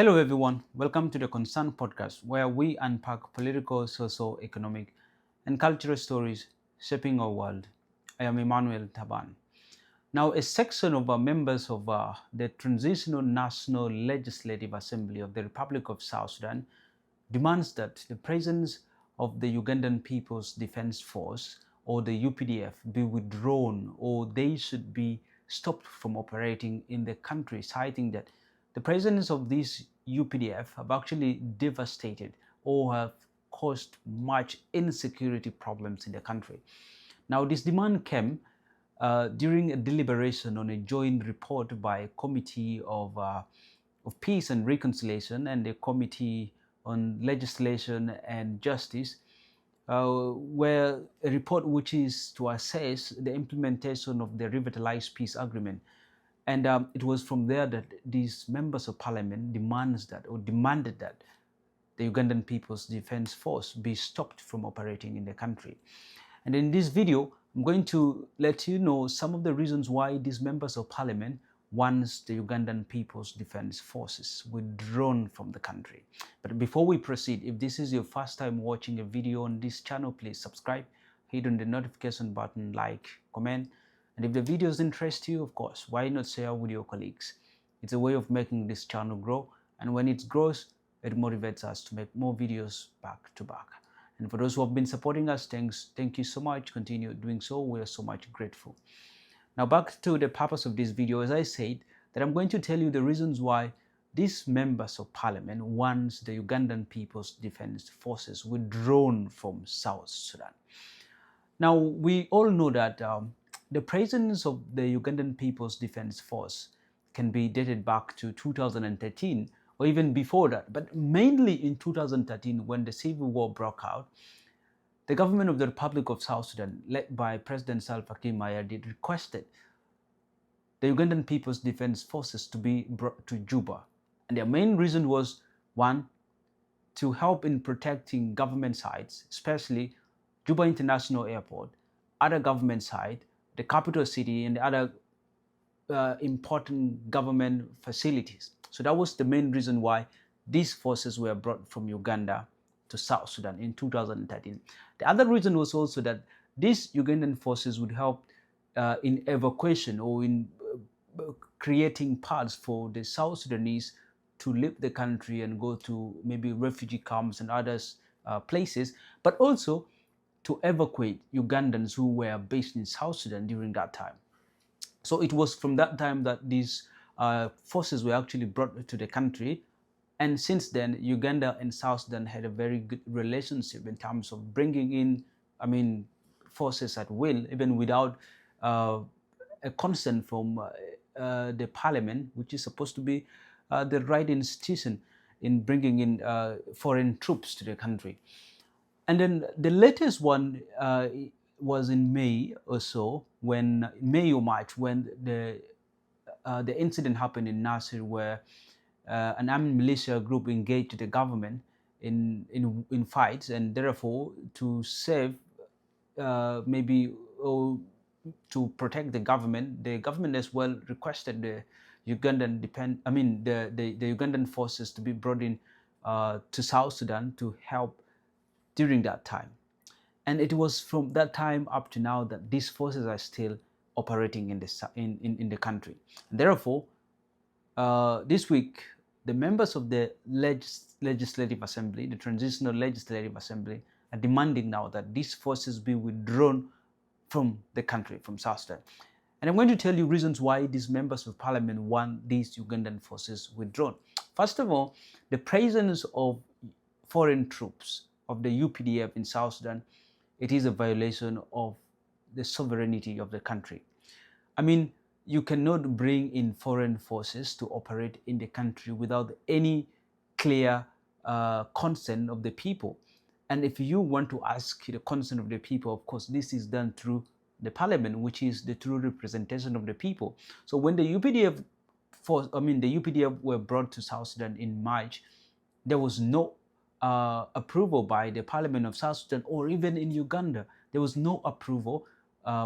Hello, everyone. Welcome to the Concern Podcast, where we unpack political, social, economic, and cultural stories shaping our world. I am Emmanuel Taban. Now, a section of members of the Transitional National Legislative Assembly of the Republic of South Sudan demands that the presence of the Ugandan People's Defense Force, or the UPDF, be withdrawn, or they should be stopped from operating in the country, citing that the presence of these UPDF have actually devastated or have caused much insecurity problems in the country. Now, this demand came during a deliberation on a joint report by a Committee of Peace and Reconciliation and the Committee on Legislation and Justice, where a report which is to assess the implementation of the revitalized peace agreement. And it was from there that these members of parliament demanded that the Ugandan People's Defense Force be stopped from operating in the country. And in this video, I'm going to let you know some of the reasons why these members of parliament wants the Ugandan People's Defense Forces withdrawn from the country. But before we proceed, if this is your first time watching a video on this channel, please subscribe, hit on the notification button, like, comment. And if the videos interest you, of course, why not share with your colleagues? It's a way of making this channel grow. And when it grows, it motivates us to make more videos back to back. And for those who have been supporting us, thank you so much. Continue doing so. We are so much grateful. Now, back to the purpose of this video, as I said, that I'm going to tell you the reasons why these members of parliament wants the Ugandan People's Defense Forces withdrawn from South Sudan. Now, we all know that the presence of the Ugandan People's Defense Force can be dated back to 2013 or even before that, but mainly in 2013 when the civil war broke out. The government of the Republic of South Sudan, led by President Salva Kiir, requested the Ugandan People's Defense Forces to be brought to Juba. And their main reason was, one, to help in protecting government sites, especially Juba International Airport, other government sites, the capital city, and other important government facilities. So that was the main reason why these forces were brought from Uganda to South Sudan in 2013. The other reason was also that these Ugandan forces would help in evacuation or in creating paths for the South Sudanese to leave the country and go to maybe refugee camps and other places, but also to evacuate Ugandans who were based in South Sudan during that time. So it was from that time that these forces were actually brought to the country. And since then, Uganda and South Sudan had a very good relationship in terms of bringing in, forces at will, even without a consent from the parliament, which is supposed to be the right institution in bringing in foreign troops to the country. And then the latest one was in May or so, May or March, when the incident happened in Nasir, where an armed militia group engaged the government in fights, and therefore to save or to protect the government as well requested the Ugandan the Ugandan forces to be brought in to South Sudan to help during that time. And it was from that time up to now that these forces are still operating in the country. And therefore, this week, the members of the Legislative Assembly, the Transitional Legislative Assembly, are demanding now that these forces be withdrawn from the country, from South Sudan. And I'm going to tell you reasons why these members of parliament want these Ugandan forces withdrawn. First of all, the presence of foreign troops of the UPDF in South Sudan, it is a violation of the sovereignty of the country. You cannot bring in foreign forces to operate in the country without any clear consent of the people. And if you want to ask the consent of the people, of course, this is done through the parliament, which is the true representation of the people. So when the UPDF were brought to South Sudan in March, there was no approval by the Parliament of South Sudan, or even in Uganda, there was no approval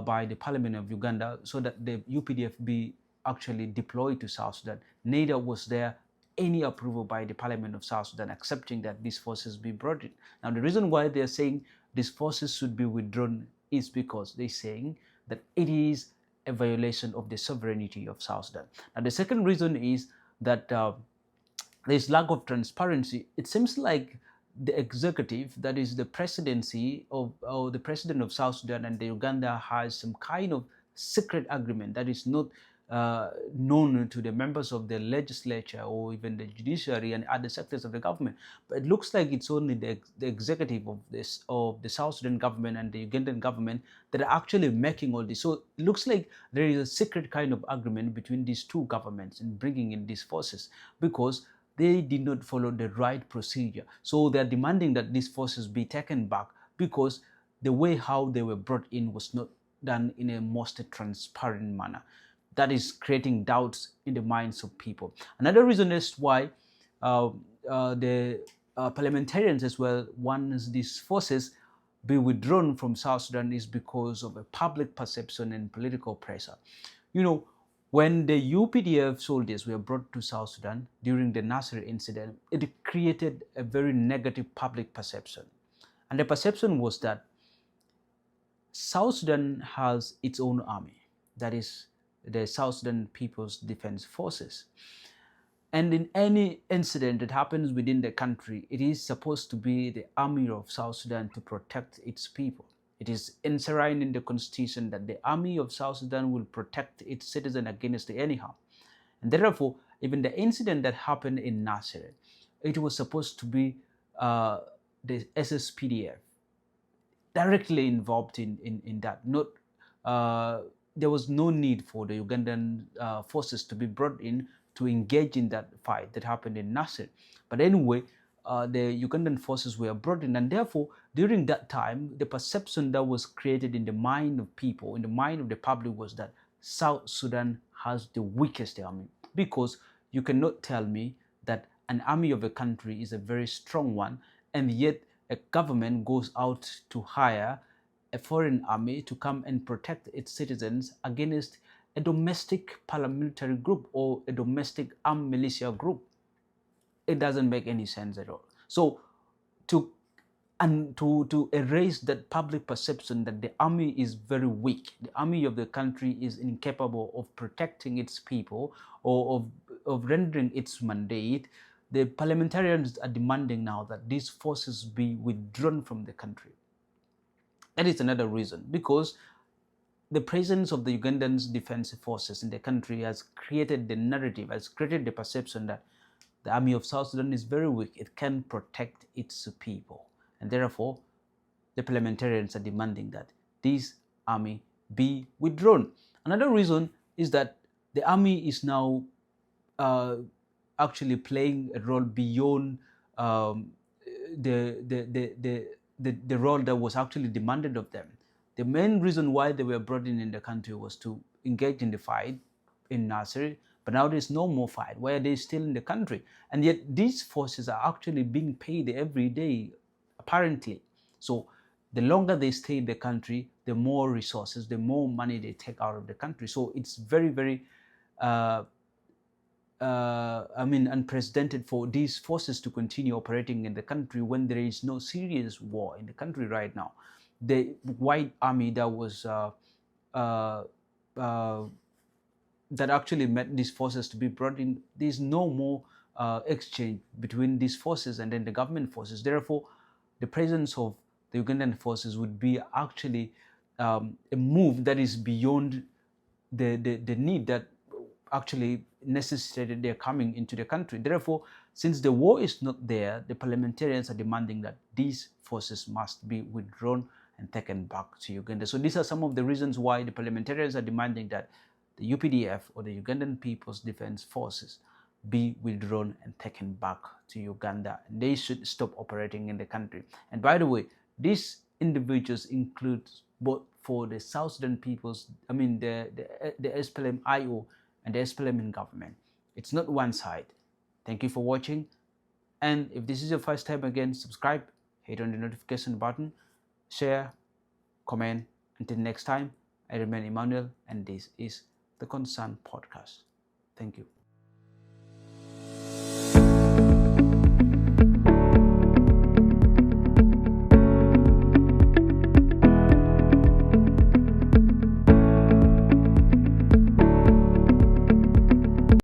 by the Parliament of Uganda so that the UPDF be actually deployed to South Sudan. Neither was there any approval by the Parliament of South Sudan accepting that these forces be brought in. Now, the reason why they're saying these forces should be withdrawn is because they're saying that it is a violation of the sovereignty of South Sudan. Now, the second reason is that there's lack of transparency. It seems like the executive, that is the presidency of, or the president of South Sudan and the Uganda, has some kind of secret agreement that is not known to the members of the legislature or even the judiciary and other sectors of the government. But it looks like it's only the executive of the South Sudan government and the Ugandan government that are actually making all this. So it looks like there is a secret kind of agreement between these two governments in bringing in these forces, because they did not follow the right procedure. So they're demanding that these forces be taken back, because the way how they were brought in was not done in a most transparent manner. That is creating doubts in the minds of people. Another reason is why the parliamentarians as well want these forces be withdrawn from South Sudan is because of a public perception and political pressure. You know, when the UPDF soldiers were brought to South Sudan during the Nasser incident, it created a very negative public perception. And the perception was that South Sudan has its own army, that is the South Sudan People's Defense Forces. And in any incident that happens within the country, it is supposed to be the army of South Sudan to protect its people. It is enshrined in the constitution that the army of South Sudan will protect its citizens against any harm. And therefore, even the incident that happened in Nasser, it was supposed to be the SSPDF directly involved in that. Not there was no need for the Ugandan forces to be brought in to engage in that fight that happened in Nasser. But anyway, the Ugandan forces were brought in, and therefore, during that time, the perception that was created in the mind of people, in the mind of the public, was that South Sudan has the weakest army. Because you cannot tell me that an army of a country is a very strong one, and yet a government goes out to hire a foreign army to come and protect its citizens against a domestic paramilitary group or a domestic armed militia group. It doesn't make any sense at all. So to erase that public perception that the army is very weak, the army of the country is incapable of protecting its people or of rendering its mandate, the parliamentarians are demanding now that these forces be withdrawn from the country. That is another reason, because the presence of the Ugandan defense forces in the country has created the narrative, has created the perception that the army of South Sudan is very weak. It can protect its people. And therefore, the parliamentarians are demanding that this army be withdrawn. Another reason is that the army is now actually playing a role beyond the role that was actually demanded of them. The main reason why they were brought in the country was to engage in the fight in Nasser, but now there's no more fight. Why are they still in the country? And yet these forces are actually being paid every day, apparently. So the longer they stay in the country, the more resources, the more money they take out of the country. So it's very, very unprecedented for these forces to continue operating in the country when there is no serious war in the country right now. The white army that was that actually met these forces to be brought in, there's no more exchange between these forces and then the government forces. Therefore, the presence of the Ugandan forces would be actually a move that is beyond the need that actually necessitated their coming into the country. Therefore, since the war is not there, the parliamentarians are demanding that these forces must be withdrawn and taken back to Uganda. So these are some of the reasons why the parliamentarians are demanding that the UPDF, or the Ugandan People's Defense Forces, be withdrawn and taken back to Uganda. And they should stop operating in the country. And by the way, these individuals include both for the South Sudan peoples, the SPLM-IO and the SPLM in government. It's not one side. Thank you for watching. And if this is your first time again, subscribe, hit on the notification button, share, comment. Until next time, I remain Emmanuel, and this is the Concern Podcast. Thank you.